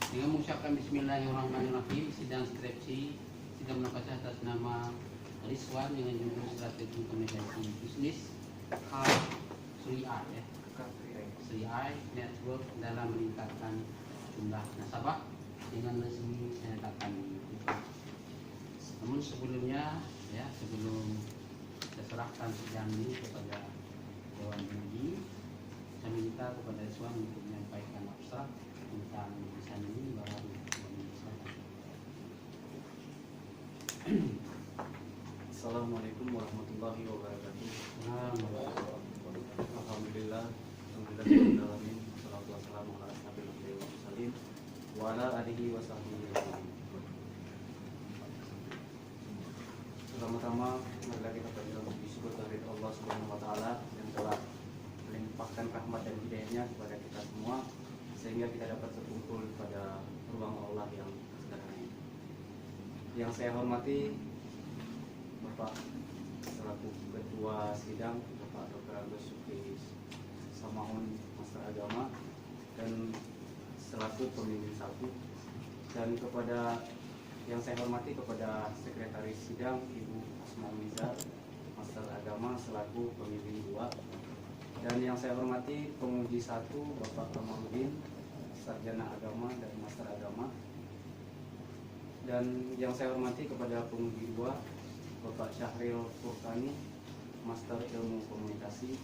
Dengan mengucapkan Bismillahirrahmanirrahim, sidang skripsi sidang menokasi atas nama Rizwan dengan judul Strategi Komunikasi Bisnis Sri I Network dalam meningkatkan jumlah nasabah dengan resmi menyatakan itu. Namun sebelumnya, sebelum saya serahkan sidang ini kepada Dewan Penguji, saya minta kepada Rizwan untuk menyampaikan abstrak tentang desain ini bahwa Assalamualaikum warahmatullahi wabarakatuh. Alhamdulillah, alhamdulillahirobbilalamin. Wassalatu wassalamu ala asyrofil anbiya'i wal mursalin wa ala alihi wa sahbihi ajmain. Pertama-tama, marilah kita panjatkan puji syukur kehadirat Allah Subhanahu wa taala yang telah melimpahkan rahmat dan hidayahnya kepada kita semua sehingga kita dapat berkumpul pada ruang Allah yang sederhana ini. Yang saya hormati Bapak selaku Ketua Sidang, Bapak Dr. Agus Supri Samaun, Master Agama, dan selaku Pemimpin Satu, dan kepada yang saya hormati kepada Sekretaris Sidang Ibu Asma Miza, Master Agama selaku Pemimpin Dua, dan yang saya hormati Penguji Satu Bapak Kamaludin, Sarjana Agama dan Master Agama, dan yang saya hormati kepada Penguji Dua Bapak Syahril Furqani, Master Ilmu Komunikasi.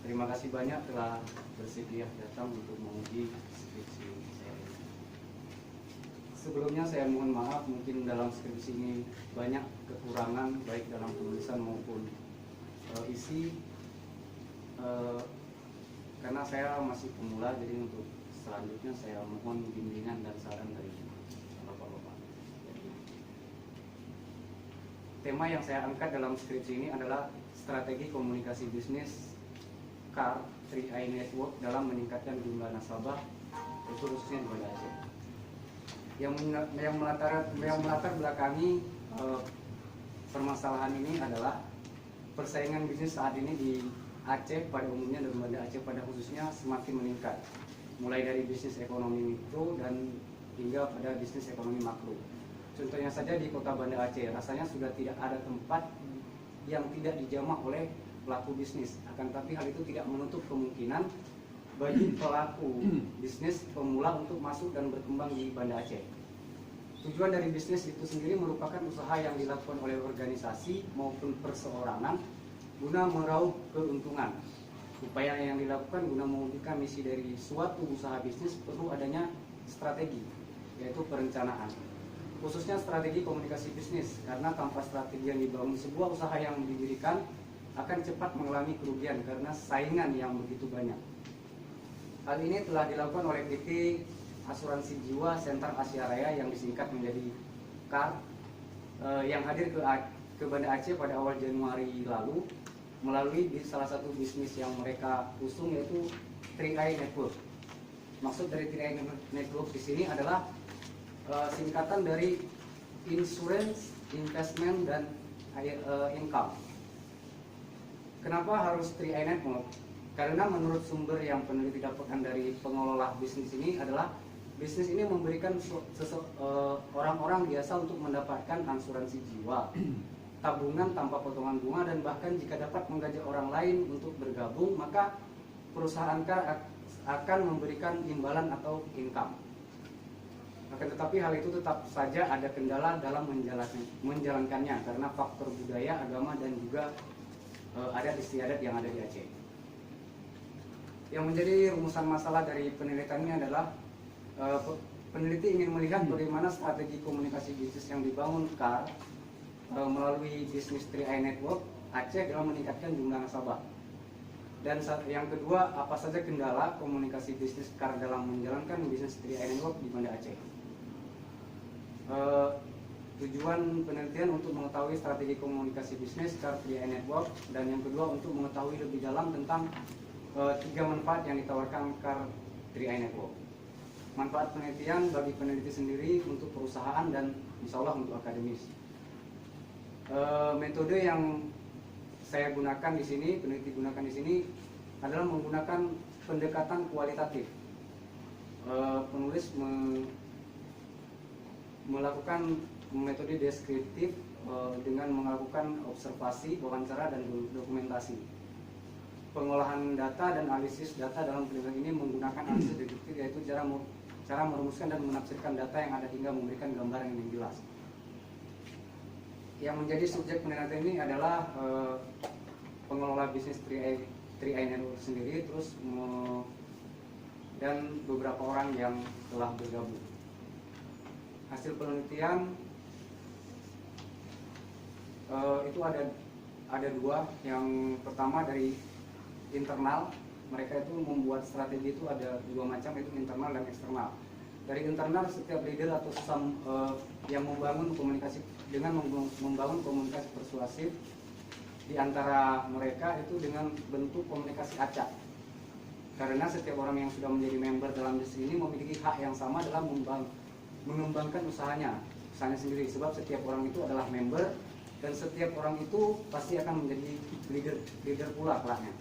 Terima kasih banyak telah bersedia datang untuk menguji skripsi saya. Sebelumnya saya mohon maaf, mungkin dalam skripsi ini banyak kekurangan baik dalam penulisan maupun isi, karena saya masih pemula, jadi untuk selanjutnya saya mohon bimbingan dan saran dari Bapak-Bapak. Tema yang saya angkat dalam skripsi ini adalah strategi komunikasi bisnis CAR 3i Network dalam meningkatkan jumlah nasabah, khususnya di Banda Aceh. Yang melatar belakangi permasalahan ini adalah persaingan bisnis saat ini di Aceh pada umumnya dan Banda Aceh pada khususnya semakin meningkat, mulai dari bisnis ekonomi mikro dan hingga pada bisnis ekonomi makro. Contohnya saja di kota Banda Aceh, rasanya sudah tidak ada tempat yang tidak dijamah oleh pelaku bisnis. Akan tapi hal itu tidak menutup kemungkinan bagi pelaku bisnis pemula untuk masuk dan berkembang di Banda Aceh. Tujuan dari bisnis itu sendiri merupakan usaha yang dilakukan oleh organisasi maupun perseorangan guna meraup keuntungan. Upaya yang dilakukan guna mewujudkan misi dari suatu usaha bisnis perlu adanya strategi, yaitu perencanaan. Khususnya strategi komunikasi bisnis, karena tanpa strategi yang dibangun, sebuah usaha yang didirikan akan cepat mengalami kerugian karena saingan yang begitu banyak. Hal ini telah dilakukan oleh PT Asuransi Jiwa Center Asia Raya yang disingkat menjadi CAR, yang hadir ke Banda Aceh pada awal Januari lalu melalui salah satu bisnis yang mereka usung, yaitu 3i Network. Maksud dari 3i Network di sini adalah singkatan dari insurance, investment, dan income. Kenapa harus 3i Network? Karena menurut sumber yang peneliti dapatkan dari pengelola bisnis ini adalah bisnis ini memberikan orang-orang biasa untuk mendapatkan asuransi jiwa, tabungan tanpa potongan bunga, dan bahkan jika dapat mengajak orang lain untuk bergabung, maka perusahaan akan memberikan imbalan atau income. Akan tetapi hal itu tetap saja ada kendala dalam menjalankannya karena faktor budaya, agama, dan juga adat istiadat yang ada di Aceh. Yang menjadi rumusan masalah dari penelitian ini adalah peneliti ingin melihat bagaimana strategi komunikasi bisnis yang dibangun CAR melalui bisnis 3i Network Aceh dalam meningkatkan jumlah nasabah. Dan yang kedua, apa saja kendala komunikasi bisnis CAR dalam menjalankan bisnis 3i Network di Banda Aceh. Tujuan penelitian untuk mengetahui strategi komunikasi bisnis CAR 3i Network, dan yang kedua untuk mengetahui lebih dalam tentang 3 manfaat yang ditawarkan CAR 3i Network. Manfaat penelitian bagi peneliti sendiri, untuk perusahaan, dan insya Allah untuk akademis. Metode yang saya gunakan di sini, peneliti gunakan di sini adalah menggunakan pendekatan kualitatif. penulis melakukan metode deskriptif dengan melakukan observasi, wawancara, dan dokumentasi. Pengolahan data dan analisis data dalam penelitian ini menggunakan analisis deduktif, yaitu cara merumuskan dan menafsirkan data yang ada hingga memberikan gambaran yang jelas. Yang menjadi subjek penelitian ini adalah pengelola bisnis 3i Network sendiri, terus dan beberapa orang yang telah bergabung. Hasil penelitian itu ada dua. Yang pertama dari internal, mereka itu membuat strategi itu ada dua macam, yaitu internal dan eksternal. Dari internal, setiap leader atau yang membangun komunikasi dengan membangun komunikasi persuasif di antara mereka itu dengan bentuk komunikasi acak. Karena setiap orang yang sudah menjadi member dalam bisnis ini memiliki hak yang sama dalam mengembangkan usahanya sendiri. Sebab setiap orang itu adalah member dan setiap orang itu pasti akan menjadi leader pula kelaknya.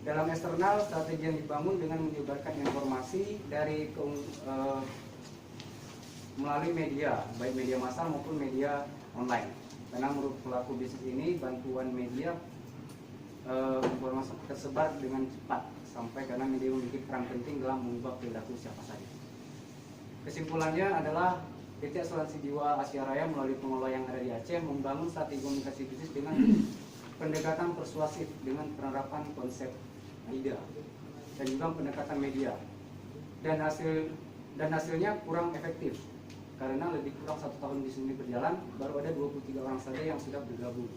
Dalam eksternal, strategi yang dibangun dengan menyebarkan informasi dari melalui media, baik media massal maupun media online. Karena menurut pelaku bisnis ini, bantuan media informasi tersebar dengan cepat sampai karena media memiliki peran penting dalam mengubah perilaku siapa saja. Kesimpulannya adalah PT Asuransi Jiwa Asia Raya melalui pengelola yang ada di Aceh membangun strategi komunikasi bisnis dengan pendekatan persuasif dengan penerapan konsep AIDA dan juga pendekatan media, dan hasilnya kurang efektif karena lebih kurang 1 tahun bisnis ini berjalan baru ada 23 orang saja yang sudah bergabung.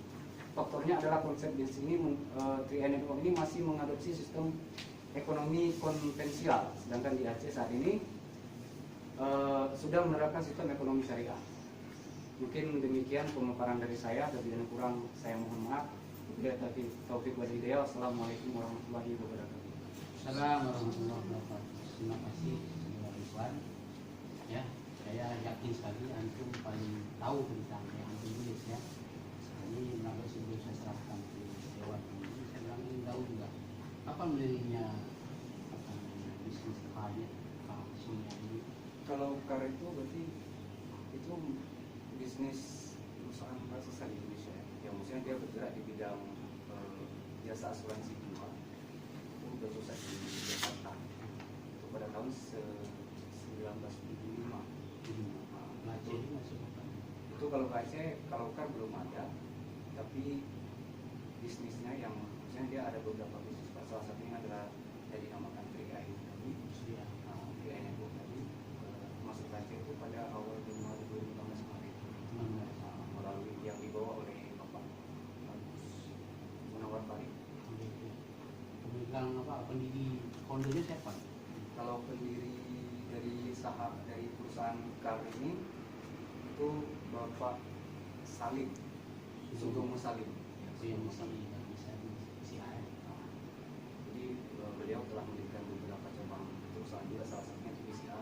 Faktornya adalah konsep bisnis ini 3i Network ini masih mengadopsi sistem ekonomi konvensional, sedangkan di Aceh saat ini sudah menerapkan sistem ekonomi syariah. Mungkin demikian pemaparan dari saya, lebih dan kurang saya mohon maaf. Taufik wa hidayah. Wassalamualaikum warahmatullahi wabarakatuh. Assalamualaikum warahmatullahi wabarakatuh. Terima kasih Saudara Ridwan. Ya, saya yakin sekali antum paling tahu tentang yang antum tulis ya. Ini menarik sebelum saya serahkan ke Dewan ini, saya bilang ingin tahu juga apa mendirinya bisnis kaya ini. Kalau KAR itu berarti itu bisnis perusahaan raksasa di Indonesia, yang maksudnya dia bergerak di bidang jasa asuransi jiwa. Itu bersukses di Jakarta itu pada tahun 1975. Aceh itu masuk apa? Itu kalau ke Aceh, kalau KAR belum ada, tapi bisnisnya yang maksudnya dia ada beberapa bisnis. Salah satunya adalah yang dinamakan 3i tadi, 3i Network tadi, masuk ke Aceh itu pada awal Januari 2015 kemarin melalui yang dibawa oleh Bapak Agus Munawar Farid. Pemegang apa? Pendiri foundernya siapa? Kalau pendiri dari perusahaan KAR ini itu Bapak Salim, Sugomo Salim. Yang bisa CIR. Jadi beliau telah mendirikan beberapa cabang perusahaan juga, salah satunya itu BCA.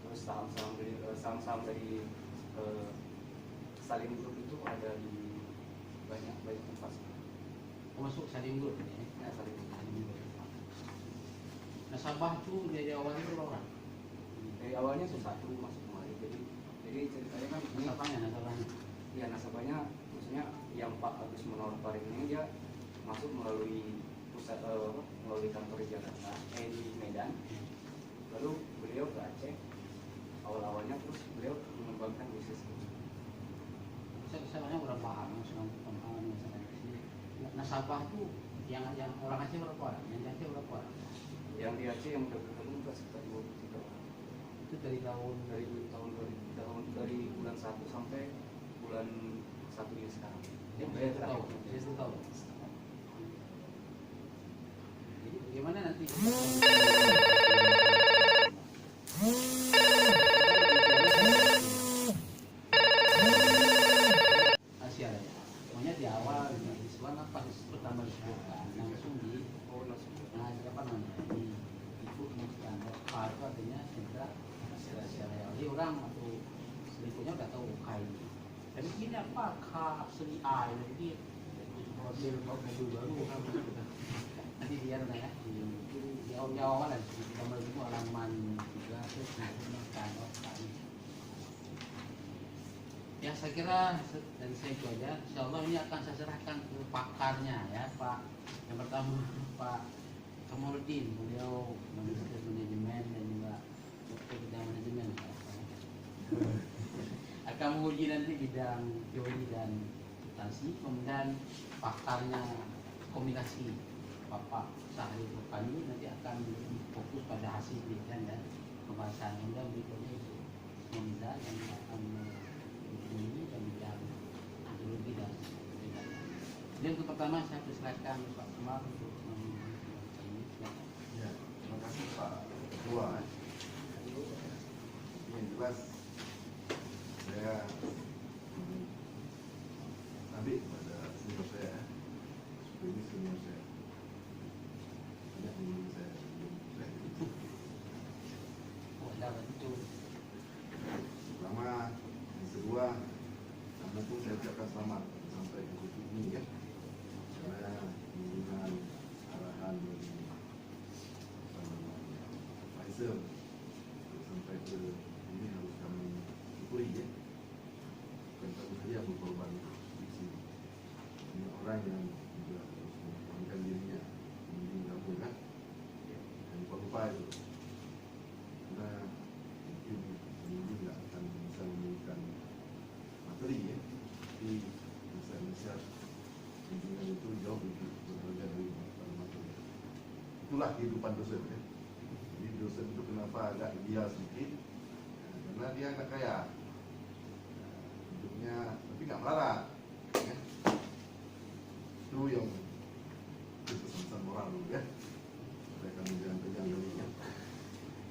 Terus saham-saham dari Salim Group itu ada di banyak tempat. Masuk Salim Group ya? Ya, Salim Group. Nasabah tuh dari awalnya berapa orang? Dari awalnya satu masuk kemari. Jadi ceritanya kan ini Nasabahnya. Ya, nasabahnya maksudnya yang Pak Agus Munawar Farid ini dia masuk melalui pusat melalui kantor di Jakarta, di Medan. Lalu beliau ke Aceh awal-awalnya, terus beliau mengembangkan bisnis ini. Saya kurang paham nasabah tuh yang orang Aceh berapa orang? Yang di Aceh berapa orang? Yang di Aceh yang bergabung sekitar 23 orang. Itu dari bulan 1 sampai bulan 1 ini sekarang. Saya tahu. Jadi bagaimana nanti? Asia ya. Pokoknya di awal di Islam apa pertama disebutkan langsung di apa namanya di itu standar KAR itu artinya sentra Asia Raya. Jadi orang atau selingkuhnya udah tahu KAI. Tapi ini apa KAI jadi mobil baru nanti biar lah ya di awal-awal lah di nomor itu halaman 3 terus makan kami. Ya saya kira dari saya itu aja. Insya Allah ini akan saya serahkan ke pakarnya ya Pak. Yang pertama Pak Kamarudin, beliau Manajer Manajemen dan juga Dokter Bidang Manajemen. Akan menguji nanti bidang teori dan substansi, kemudian pakarnya komunikasi Bapak Sahri Rukani nanti akan fokus pada hasil penelitian dan pembahasan. Kemudian berikutnya itu Monza yang akan ini dan bidang antropologi dan sebagainya. Jadi untuk pertama saya persilakan Pak Kemar untuk ini. Ya, terima kasih Pak Ketua. Yang jelas saya ambil pada senior saya, supaya ini senior saya. Banyak menurut saya sebelum saya. Oh, ada itu. Pertama, yang kedua, karena pun saya ucapkan selamat sampai ke titik ini ya. Karena dengan arahan dari Pfizer sampai ke ini harus kami syukuri ya. Bukan satu saja berkorban di sini. Ini orang yang juga harus mengorbankan dirinya ini gabung kan. Dan lupa itu. Karena mungkin ini tidak akan bisa memberikan materi ya. Tapi bisa pimpinan itu jauh lebih berharga dari materi. Itulah kehidupan dosen ya. Jadi dosen itu kenapa agak ideal sedikit? Karena dia anak kaya, hidupnya tapi nggak melarat. Ya. Itu yang pesan-pesan moral dulu ya. Saya akan menjalankan dirinya.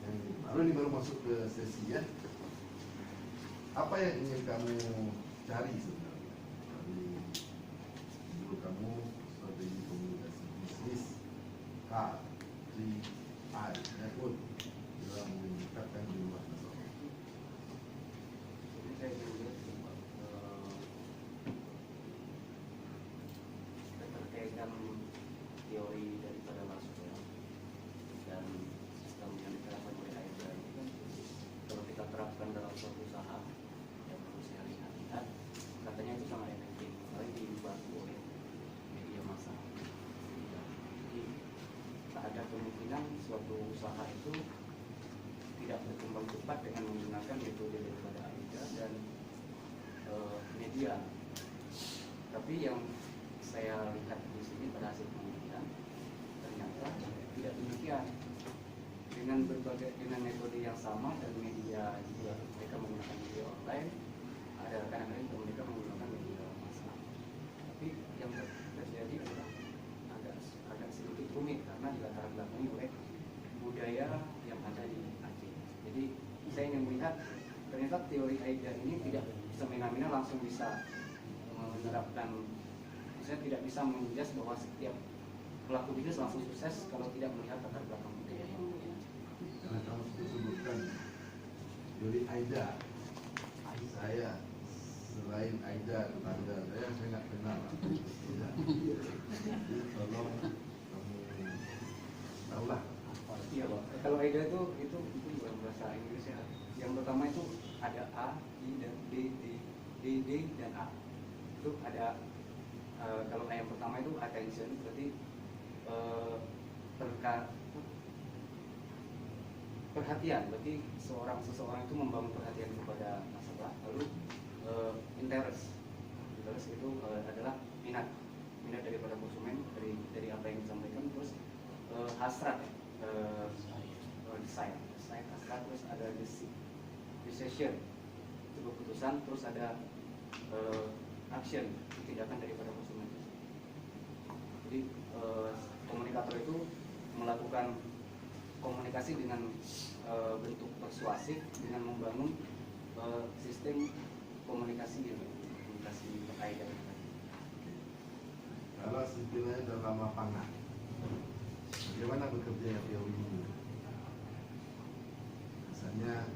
Yang lalu ini baru masuk ke sesi ya. Apa yang ingin kamu cari sebenarnya dari dulu kamu strategi komunikasi bisnis K3I ya pun dalam meningkatkan jumlah nasabah. Jadi saya juga terkaitkan teori daripada Maxwell dan sistem yang diterapkan oleh AIDA ini kan kalau kita terapkan dalam suatu usaha yang perlu saya lihat katanya itu sangat efektif apalagi dibantu oleh media massa. Jadi tak ada kemungkinan suatu usaha itu tidak berkembang cepat dengan menggunakan metode daripada AIDA dan media. Tapi yang saya lihat di sini pada hasil penelitian ternyata tidak demikian. Dengan metode yang sama dan media juga mereka menggunakan media online, ada kadang-kadang juga mereka menggunakan media massa. Tapi yang terjadi adalah agak sedikit rumit karena dilatar belakangi oleh budaya yang ada di Aceh. Jadi saya ingin melihat ternyata teori AIDA ini tidak semena-mena langsung bisa menerapkan. Saya tidak bisa menjelaskan bahwa setiap pelaku bisnis langsung sukses kalau tidak melihat latar belakang budaya yang Karena kamu sebutkan teori AIDA, saya selain AIDA tetangga saya nggak kenal. Tolong kamu tahulah. Iya Pak. Kalau AIDA itu bukan bahasa Inggris ya. Yang pertama itu ada A, I dan D dan A. Itu ada kalau yang pertama itu attention berarti perhatian, berarti seseorang itu membangun perhatian kepada nasabah. Lalu interest itu adalah minat daripada konsumen dari apa yang disampaikan. Terus hasrat, desire hasrat, terus ada decision itu keputusan, terus ada action tindakan daripada konsumen. Jadi komunikator itu melakukan komunikasi dengan bentuk persuasif dengan membangun sistem komunikasi AIDA. Kalau istilahnya dalam lapangan, bagaimana bekerja teori ini? Misalnya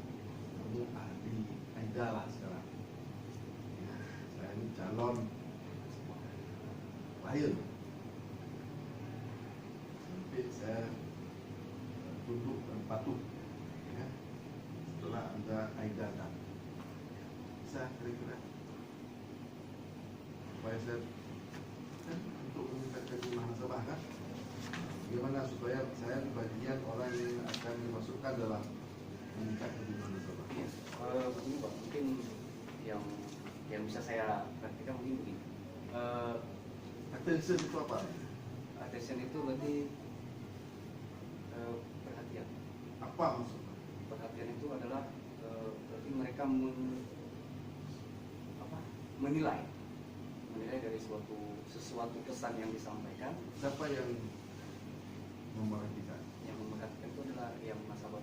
kamu ahli AIDA lah sekarang. Ya, saya ini calon klien. patuh. Ya. Setelah ada iData, bisa kira-kira supaya saya kan untuk meningkatkan jumlah nasabah kan, bagaimana supaya saya di bagian orang yang akan dimasukkan dalam meningkatkan jumlah nasabah. Begini Pak, mungkin yang bisa saya perhatikan mungkin begini. Attention itu apa? Attention itu berarti perhatian. Apa maksudnya? Perhatian itu adalah berarti mereka menilai dari sesuatu pesan yang disampaikan. Siapa yang memerhatikan? Yang memerhatikan itu adalah yang nasabah.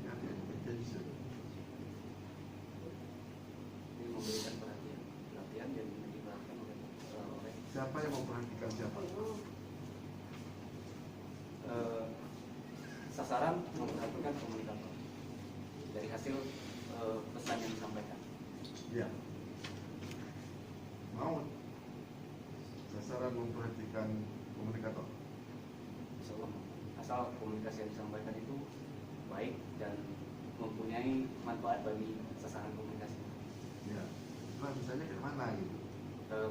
Ya, attention. Ini memberikan perhatian yang diperhatikan oleh Siapa yang memperhatikan siapa? sasaran memperhatikan komunikator dari hasil pesan yang disampaikan. Ya. Mau sasaran memperhatikan komunikator. Asal komunikasi yang disampaikan itu baik dan mempunyai manfaat bagi sasaran komunikasi. Ya. Nah, misalnya ke mana gitu?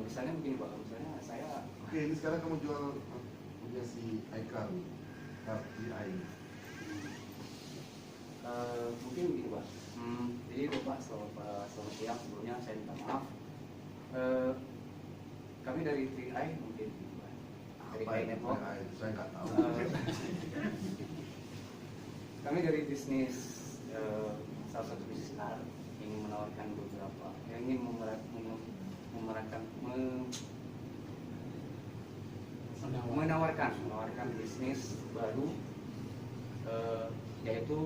Misalnya begini Pak, misalnya saya Oke, ini sekarang kamu jual punya si iCar nih, kartu ini. mungkin begini Pak. Jadi Bapak selamat siang, sebelumnya saya minta maaf. Kami dari 3i mungkin Pak. Dari Apa 3i itu? Network. Saya nggak tahu. Kami dari bisnis salah satu bisnis car ingin menawarkan beberapa, ingin menawarkan bisnis baru, yaitu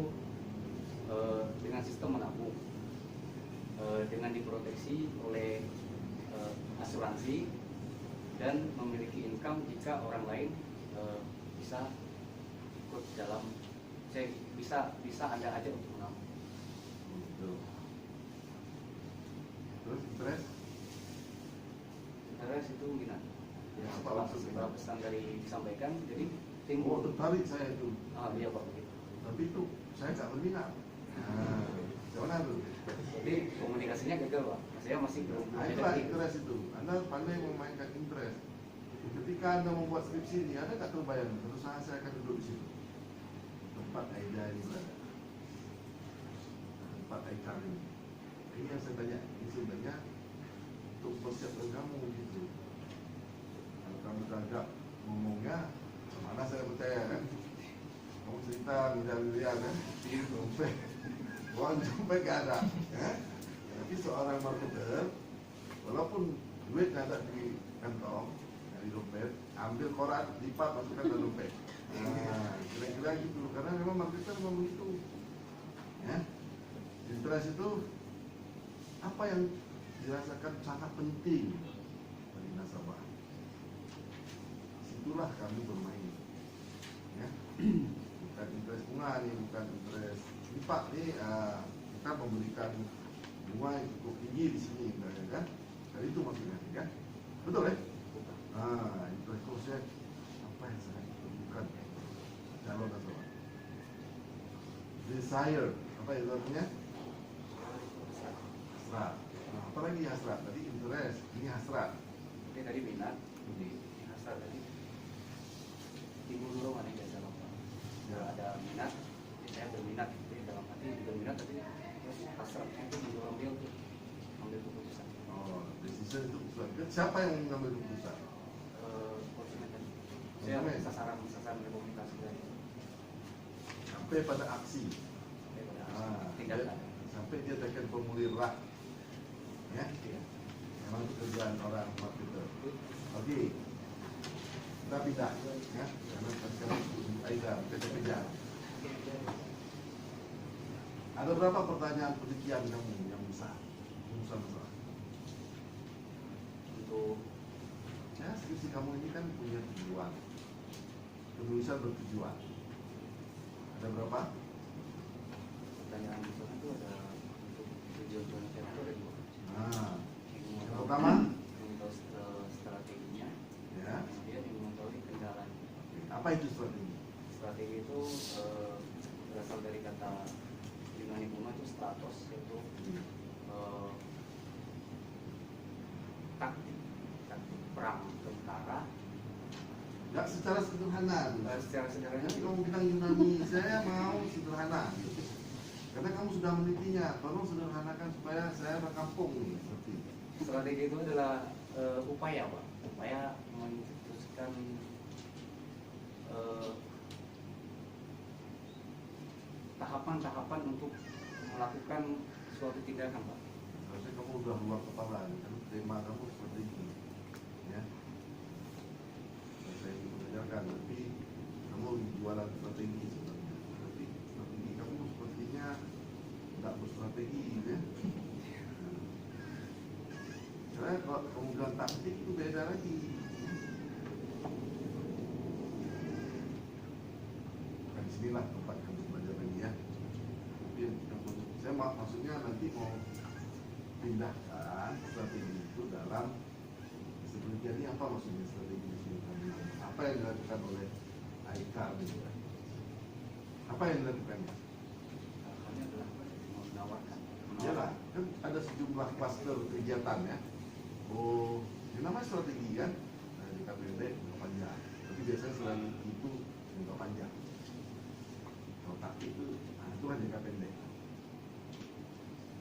dengan sistem menabung, dengan diproteksi oleh asuransi dan memiliki income jika orang lain bisa ikut dalam, bisa Anda ajak untuk menabung. Gitu. Terus interest? Interest itu minat. Ya, apa Setelah maksudnya? pesan dari disampaikan, jadi Oh, timbul. tertarik saya itu. Iya Pak, begitu. Tapi itu saya nggak berminat. Nah, gimana tuh? Jadi komunikasinya gagal Pak. Saya masih belum Nah, ada itulah titik. interest itu. Anda pandai memainkan interest. Ketika Anda membuat skripsi ini, Anda nggak terbayang. Terus saya akan duduk di situ. Tempat Aida ini berada. Tempat Aida ini. Ini yang saya tanya. Ini sebenarnya untuk persiapkan kamu gitu. Kalau kamu gagap ngomongnya, mana saya percaya kan? Kamu cerita miliar-miliar kan? Dompet, uang dompet gak ada. Ya? Tapi seorang marketer, walaupun duit ada di kantong, di dompet, ambil koran, lipat, masukkan ke dompet. Nah, kira-kira gitu. Karena memang marketer memang begitu. Ya? Interest itu apa yang dirasakan sangat penting bagi nasabah. Situlah kami bermain. Ya? Bukan interest bunga nih, bukan interest lipat nih. Kita memberikan bunga yang cukup tinggi di sini, kan? Dan itu maksudnya, kan? Betul ya? Nah, interest kosnya apa yang saya bukan calon nasabah. Desire, apa itu artinya? Hasrat. Nah, apa lagi hasrat? Tadi interest, ini hasrat. Oke, tadi minat, jadi hasrat tadi timbul dorongan yang biasa Pak. Ya. Ada minat, jadi saya berminat, jadi dalam hati berminat, tapi terus hasratnya itu mendorong dia untuk ambil keputusan. Oh, decision itu keputusan. Siapa yang mengambil keputusan? Konsumen tadi. Saya Konsumen. sasaran komunikasi dari Sampai pada aksi. Ah, tindakan. sampai dia tekan formulir rak. Ya, Iya. memang itu kerjaan orang marketer. Oke, kita pindah, ya, karena tadi kami Aida kerja. Ada berapa pertanyaan penelitian kamu yang besar? Besar. Untuk Ya, skripsi kamu ini kan punya tujuan. Penulisan bertujuan. Ada berapa? pertanyaan besar itu ada untuk tujuan penelitian itu ada dua. Nah, Ingin yang mengetahui- pertama, ingin tahu strateginya, ya, kemudian ingin mengetahui kendala. apa itu strategi? Strategi itu kata Yunani kuno itu stratos, yaitu taktik perang tentara. Nggak secara sederhana. Secara sederhana Nanti kamu bilang Yunani, saya mau sederhana. Karena kamu sudah menelitinya, tolong sederhanakan supaya saya berkampung nih. Seperti itu. strategi itu adalah upaya, Pak. Upaya mencetuskan tahapan-tahapan untuk melakukan suatu tindakan, Pak. Harusnya kamu udah luar kepala, kan tema kamu seperti itu, ya. Saya itu mengajarkan, tapi kamu jualan strategi sebenarnya. Tapi strategi kamu sepertinya nggak berstrategi, ya. Karena kalau kamu bilang taktik itu beda lagi. Bukan sinilah tempat kamu belajar lagi, ya. Tapi saya maksudnya nanti mau pindahkan strategi itu dalam penelitian ini. Apa maksudnya strategi di sini? Apa yang dilakukan oleh AICAR gitu kan? Apa yang dilakukannya? Harapannya adalah menawarkan. Iyalah, kan ada sejumlah klaster kegiatan, ya. Oh, ini namanya strategi kan? Nah, di KPD jangka panjang. Tapi biasanya selain itu jangka panjang. Kalau taktik itu, nah itu kan jangka pendek.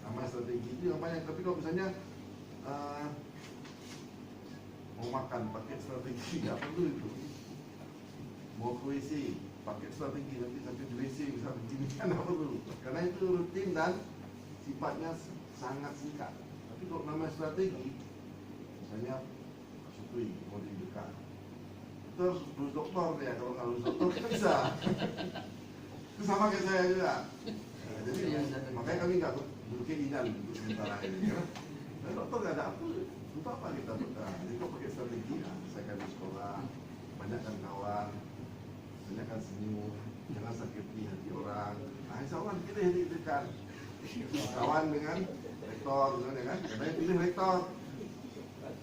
Sama strategi itu yang banyak. Tapi kalau misalnya mau makan pakai strategi, apa tuh itu? Mau ke WC pakai strategi, nanti sampai di WC bisa begini kan apa dulu? Karena itu rutin dan sifatnya sangat singkat. Tapi kalau namanya strategi, misalnya sutui mau di dekat, itu harus lulus doktor ya. Kalau nggak lulus doktor kita bisa. Itu sama kayak saya juga. Nah, jadi makanya kami nggak berkeinginan untuk sementara ini. Karena dokter nggak ada apa, untuk apa kita berkah? Jadi kok pakai strategi? Nah, saya kan di sekolah, banyakkan kawan, banyakkan senyum, jangan sakiti hati orang. Nah, insya Allah kita hidupkan kawan dengan rektor, ya kan? Karena yang pilih rektor.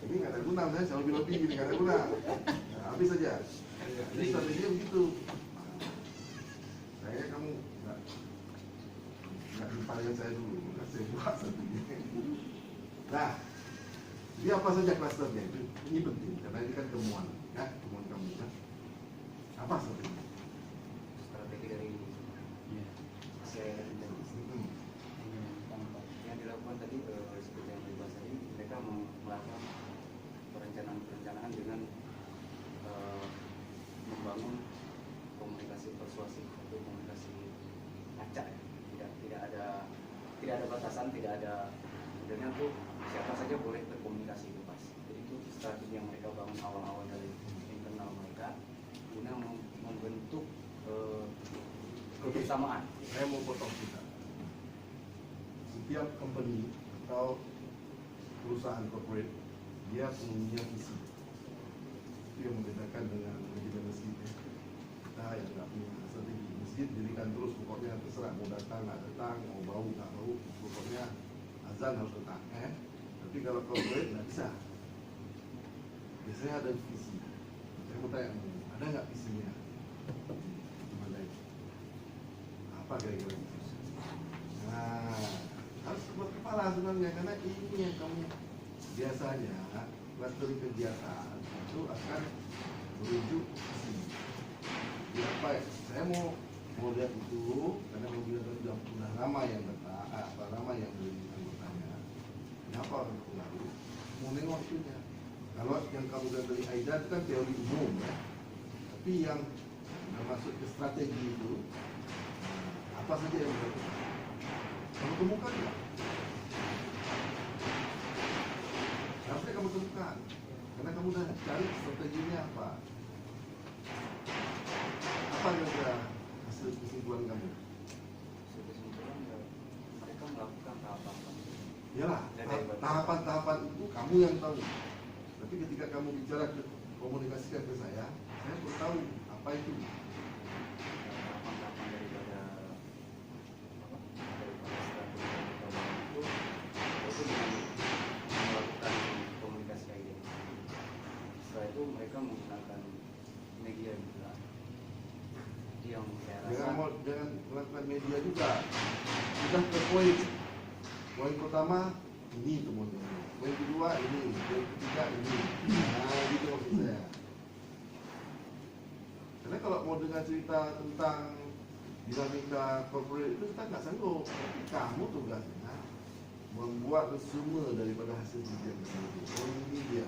Ini nggak ada guna, saya selalu lebih ini nggak ada guna. Nah, habis saja. Jadi strateginya begitu. Kayaknya kamu nggak jumpa dengan saya dulu, nggak saya buat strateginya. Nah, jadi apa saja klasternya itu? Ini penting karena ini kan temuan, ya, temuan kamu. Ya. Apa strateginya? Strategi dari saya yang dilakukan tadi seperti yang dibahas tadi, mereka melakukan perencanaan dengan membangun komunikasi persuasif atau komunikasi acak, ya. Tidak ada batasan, tidak ada sebenarnya tuh siapa saja boleh berkomunikasi bebas. Jadi itu strategi yang mereka bangun awal-awal dari internal mereka guna membentuk kebersamaan. Saya mau potong kita. Setiap company atau perusahaan corporate dia punya visi. Itu yang membedakan dengan manajemen masjid. Kita yang nggak punya strategi. Masjid dirikan terus, pokoknya terserah mau datang nggak datang, mau bau nggak bau, pokoknya azan harus datang. Tapi kalau corporate nggak bisa. Biasanya ada visi. Saya mau tanya, ada nggak visinya? Gimana itu? Apa kira-kira? Nah, harus buat kepala sebenarnya, karena ini yang kamu biasanya clustering kegiatan itu akan merujuk ke sini. Jadi apa ya? Saya mau lihat itu karena mau bilang sudah lama yang lama yang beli anggotanya. Kenapa orang pengaruh? Mau nengok waktunya. Kalau yang kamu lihat dari AIDA itu kan teori umum, ya. Tapi yang masuk ke strategi itu apa saja yang dilakukan? Kamu temukan nggak? Harusnya kamu temukan, karena kamu udah cari strateginya apa. Apa kira-kira hasil kesimpulan kamu? Kesimpulan mereka melakukan tahapan. Yalah, tahapan-tahapan itu kamu yang tahu. Tapi ketika kamu bicara komunikasikan ke saya perlu tahu apa itu. Tahapan-tahapan daripada strategi itu melakukan komunikasi kayak gini. Setelah itu mereka menggunakan media juga. Yang saya rasa Jangan melakukan media media juga. Sudah ke poin. Poin pertama ini teman-teman. Poin kedua ini, poin ketiga ini. Nah, gitu maksud saya. Karena kalau mau dengar cerita tentang dinamika corporate itu kita nggak sanggup. Tapi kamu tugasnya membuat resume daripada hasil kajian tersebut. Oh, ini dia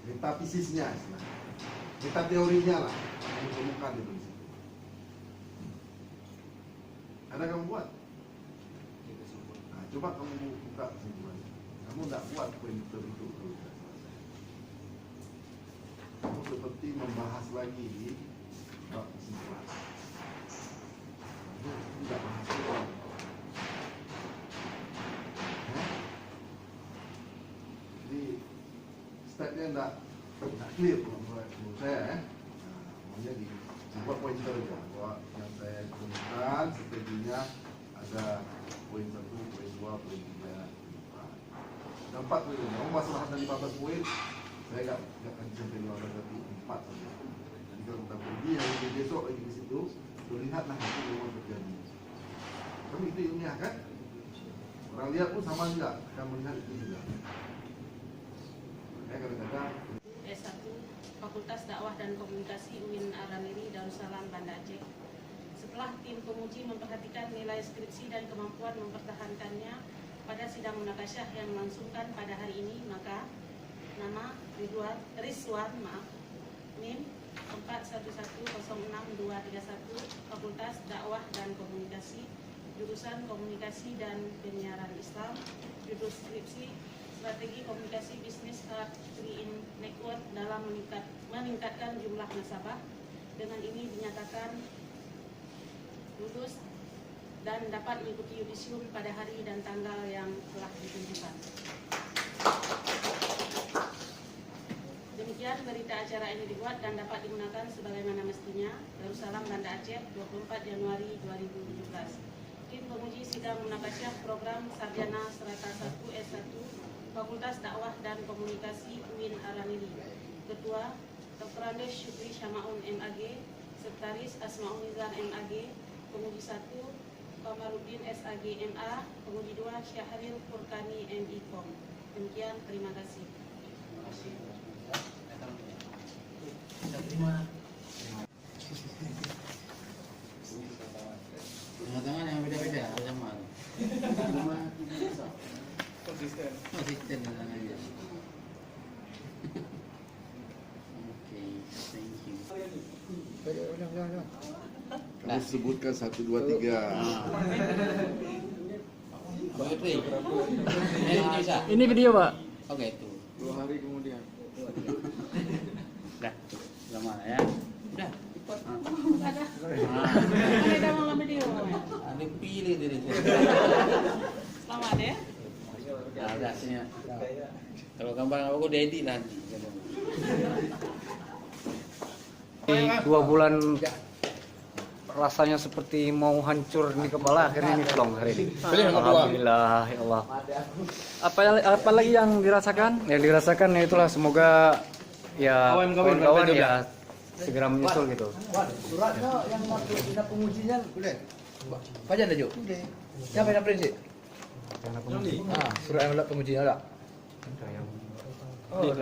metafisisnya, meta teorinya lah, kamu temukan itu di situ. Ada kamu buat? Nah, coba kamu buka kesimpulannya. Kamu tidak buat pointer itu kalau tidak selesai. Kamu seperti membahas lagi di bab kesimpulan. Kamu tidak bahas lagi. Jadi stepnya tidak clear menurut saya ya. Nah, maunya dibuat pointer aja bahwa yang saya temukan strateginya ada poin 1, poin 2, poin 3, 4. 4 poin. Kamu masuk ada 15 poin, saya nggak akan sampai 15 tapi 4 saja. Jadi kalau kita pergi hari besok lagi di situ, terlihatlah itu memang terjadi. Kami itu ilmiah kan? Orang lihat pun sama juga, akan melihat itu juga. Makanya kadang-kadang S1 Fakultas Dakwah dan Komunikasi UIN Araniri Darussalam Banda Aceh. Setelah tim penguji memperhatikan nilai skripsi dan kemampuan mempertahankannya pada sidang munakasyah yang melangsungkan pada hari ini, maka nama Rizwan NIM 41106231 Fakultas Dakwah dan Komunikasi, jurusan Komunikasi dan Penyiaran Islam, judul skripsi Strategi Komunikasi Bisnis Art 3 in Network dalam meningkatkan jumlah nasabah. Dengan ini dinyatakan lulus dan dapat mengikuti yudisium pada hari dan tanggal yang telah ditentukan. Demikian berita acara ini dibuat dan dapat digunakan sebagaimana mestinya. Darussalam Banda Aceh, 24 Januari 2017. Tim penguji sidang munakasyah program Sarjana Strata 1 S1 Fakultas Dakwah dan Komunikasi UIN Araniri. Ketua Dr. Andes Syukri Syamaun MAG, Sekretaris Asmaul Nizar MAG, Penguji 1 Kamarudin SAG MA, Penguji 2 Syahril Furkani MIKOM. Demikian, terima kasih. Terima kasih. Kita terima. Tengah-tengah yang beda-beda sama. Konsisten tangannya. Oke, thank you. kamu sebutkan 1, 2, 3. Ini video, Pak. Oke, itu. 2 hari kemudian. Udah, lama ya. Udah. Ada. Ada mau video. Ada pilih dari sini. Selamat ya. Ada sini. Kalau gambar aku Dedi nanti. 2 bulan rasanya seperti mau hancur di kepala, akhirnya ini plong hari ini. Alhamdulillah ya Allah. Apa lagi yang dirasakan? Yang dirasakan ya itulah, semoga ya kawan-kawan ya segera menyusul gitu. Suratnya yang masuk tindak pengujinya boleh. Baca aja. Siapa yang prinsip? Surat yang pengujinya ada. Oh,